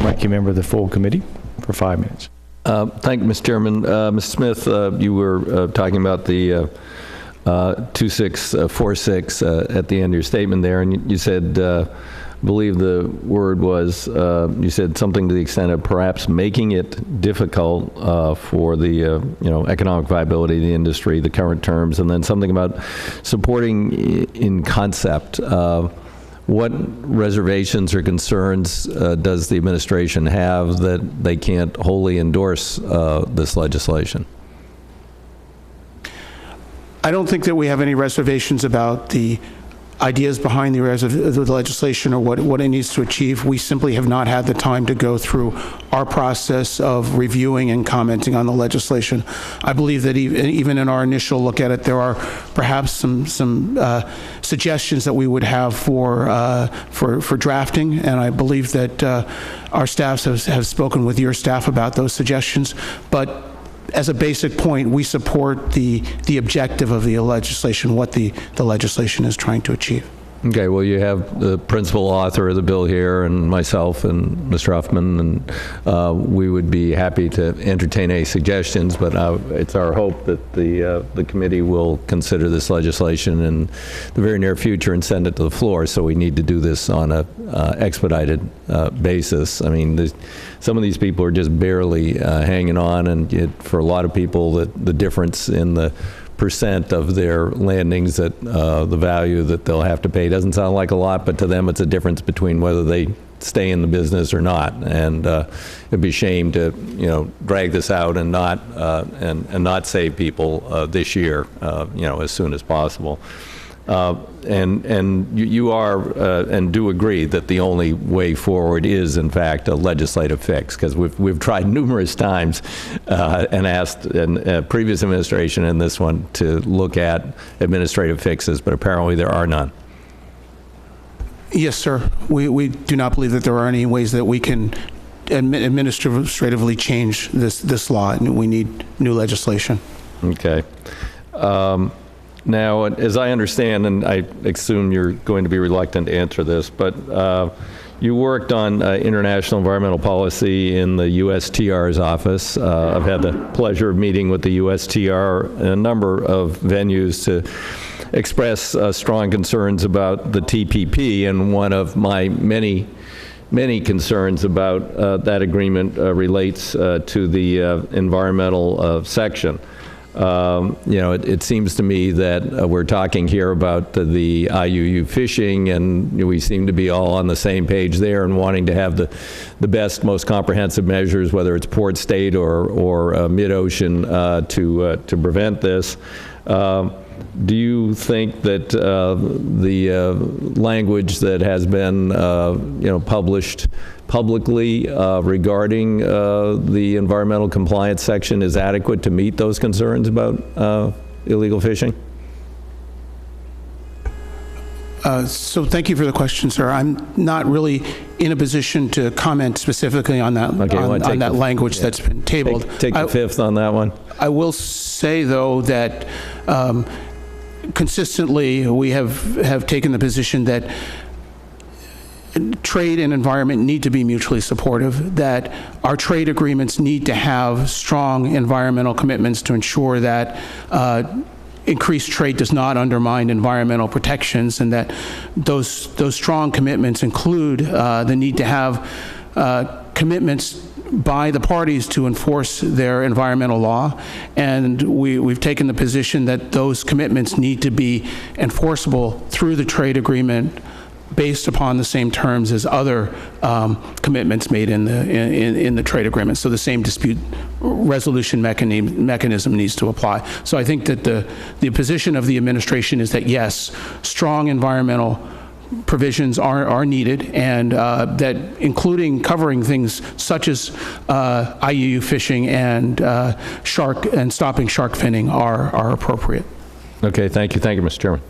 Ranking Member of the full committee for 5 minutes. Thank you, Mr. Chairman. Mr. Smith, you were talking about the 2646 at the end of your statement there, and you said, I believe the word was, you said something to the extent of perhaps making it difficult for the economic viability of the industry, the current terms, and then something about supporting in concept. What reservations or concerns does the administration have that they can't wholly endorse this legislation? I don't think that we have any reservations about the ideas behind the legislation or what it needs to achieve. We simply have not had the time to go through our process of reviewing and commenting on the legislation. I believe that even in our initial look at it, there are perhaps some suggestions that we would have for drafting, and I believe that our staffs have spoken with your staff about those suggestions. But as a basic point, we support the objective of the legislation, what the legislation is trying to achieve. Okay, well, you have the principal author of the bill here, and myself and Mr. Huffman, and we would be happy to entertain any suggestions, but it's our hope that the committee will consider this legislation in the very near future and send it to the floor, so we need to do this on a expedited basis. I mean, some of these people are just barely hanging on, and for a lot of people, the difference in the percent of their landings, that the value that they'll have to pay doesn't sound like a lot, but to them it's a difference between whether they stay in the business or not. And it'd be a shame to drag this out and not save people this year as soon as possible. And you are and do agree that the only way forward is, in fact, a legislative fix, because we've tried numerous times and asked in previous administration and this one to look at administrative fixes, but apparently there are none. Yes, sir. We do not believe that there are any ways that we can administratively change this law, and we need new legislation. Okay. Now, as I understand, and I assume you're going to be reluctant to answer this, but you worked on international environmental policy in the USTR's office. I've had the pleasure of meeting with the USTR in a number of venues to express strong concerns about the TPP, and one of my many concerns about that agreement relates to the environmental section. It seems to me that we're talking here about the IUU fishing, and we seem to be all on the same page there and wanting to have the best, most comprehensive measures, whether it's port state or mid-ocean, to prevent this. Do you think that the language that has been published publicly regarding the environmental compliance section is adequate to meet those concerns about illegal fishing? So thank you for the question, sir. I'm not really in a position to comment specifically on that, on that language that's been tabled. Take the fifth on that one. I will say, though, that consistently we have taken the position that trade and environment need to be mutually supportive, that our trade agreements need to have strong environmental commitments to ensure that increased trade does not undermine environmental protections, and that those strong commitments include the need to have commitments by the parties to enforce their environmental law, and we've taken the position that those commitments need to be enforceable through the trade agreement based upon the same terms as other commitments made in the trade agreement. So the same dispute resolution mechanism needs to apply. So I think that the position of the administration is that yes, strong environmental provisions are needed, and that including covering things such as IUU fishing and stopping shark finning are appropriate. Okay, thank you, Mr. Chairman.